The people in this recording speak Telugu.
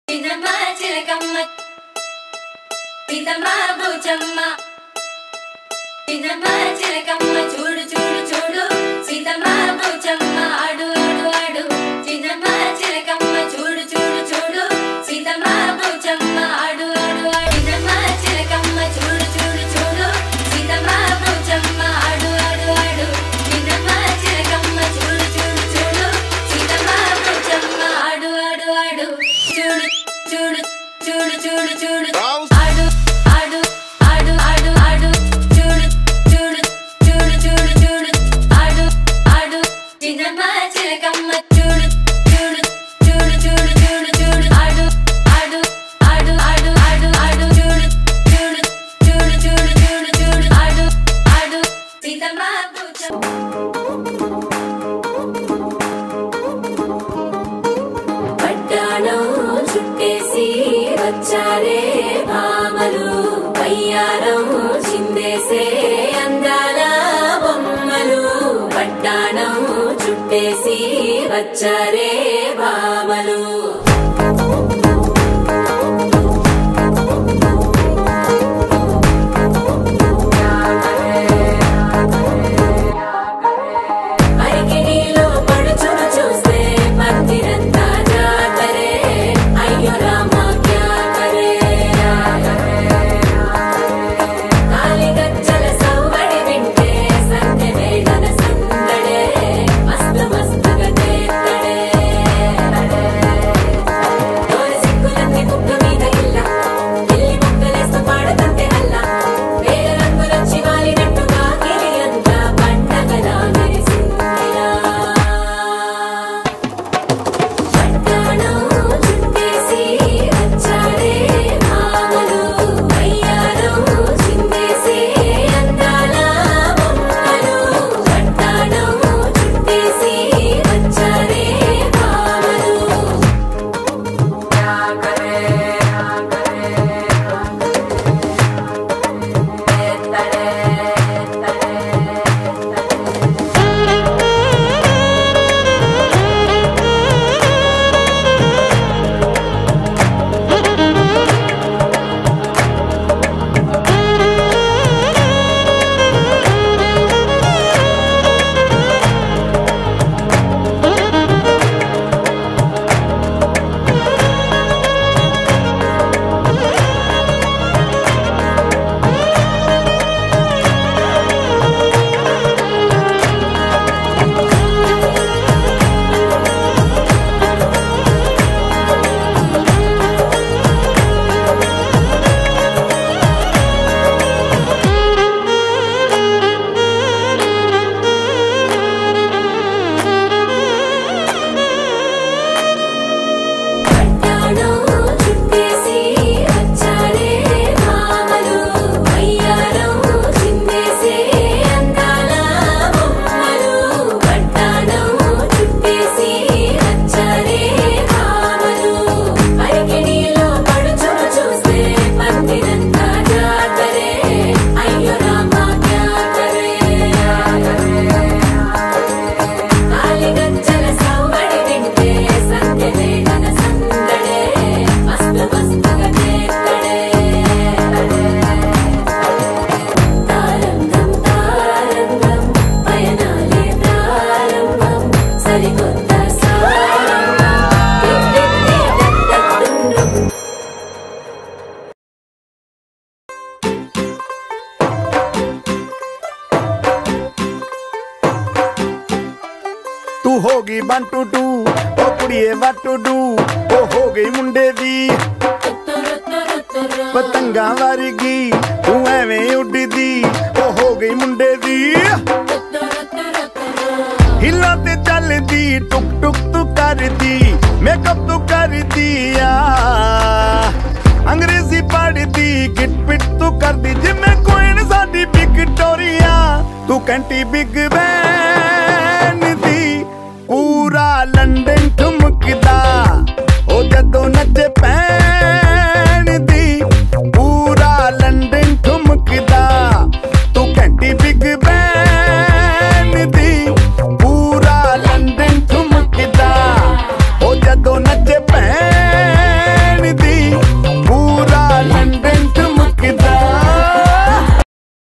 చిన్నమ్మ చిలకమ్మ సీతమ్మ బూచమ్మ చిన్నమ్మ చిలకమ్మ చూడు చూడు చూడు సీతమ్మ బూచమ్మ ఆడు ఆడు ఆడు చిన్నమ్మ చిలకమ్మ చూడు చూడు చూడు సీతమ్మ బూచమ్మ ఆడు ఆడు ఆడు చిన్నమ్మ చిలకమ్మ చూడు చూడు చూడు సీతమ్మ బూచమ్మ ఆడు ఆడు ఆడు చిన్నమ్మ చిలకమ్మ చూడు చూడు చూడు సీతమ్మ బూచమ్మ ఆడు ఆడు ఆడు చూడు చూడు చూడు చూడు చూడు ఆడు ఆడు ఆడు ఆడు ఆడు చూడు చూడు చూడు చూడు చూడు ఆడు ఆడు చిన్నమ్మ చిలకమ్మ చూడు చూడు చూడు చూడు చూడు చూడు ఆడు ఆడు ఆడు ఆడు ఆడు ఆడు చూడు చూడు చూడు చూడు చూడు చూడు ఆడు ఆడు సీతమ్మ పట్టాణం చుట్టేసి వచ్చారే భామలు పయ్యారం చిందేసే అందాల బొమ్మలు పట్టాణం చుట్టేసి వచ్చారే భామలు అరికిణిలో పడుచును చూస్తే మందిరంతా జాతరే అయ్యో రామా క్యా కరే కాలిగజ్జల సవ్వడి వింటే సంధ్య వేళన సందడే మస్తు మస్తుగా చేస్తడే తోరి సిక్కులన్నీ కుక్క మీద ఇల్ల ఇల్లి ముక్కలేస్తూ పాడుతుంటే అల్ల వేల రంగులొచ్చి వాలినట్టుగా గిరి అంతా పండగలా మెరిసిందిరా పట్టాణం చుట్టేసి వచ్చారే భామలు పయ్యారం చిందేసే అందాల బొమ్మలు పట్టాణం చుట్టేసి వచ్చారే భామలు పట్టాణం చుట్టేసి వచ్చారే భామలు పయ్యారం చిందేసే అందాల బొమ్మలు పట్టాణం చుట్టేసి వచ్చారే భామలు అరికిణిలో పడుచును చూస్తే మందిరంతా జాతరే అయ్యో రామా క్యా కరే కాలిగజ్జల సవ్వడి వింటే సంధ్య వేళన సందడే మస్తు మస్తుగా చేస్తడే తారంగం తారంగం పయనాలే ప్రారంభం సరికొత్త సారంగం దిద్దిద్ది దద్దద్దుండ్రు तू होगी 1 2 2 ओ कुड़िए what to do ओ हो गई मुंडे दी पतंगा वारगी तू एवें उड़दी ओ हो गई मुंडे दी हिला ते चलदी टुक टुक तू करदी मेकअप तू कर दिया अंग्रेजी पढ़दी गिट पिट तू कर दी जिम्मे कोइन साडी विक्टोरिया तू कैंटी बिग बैन दी पूरा लंदन ठुमकदा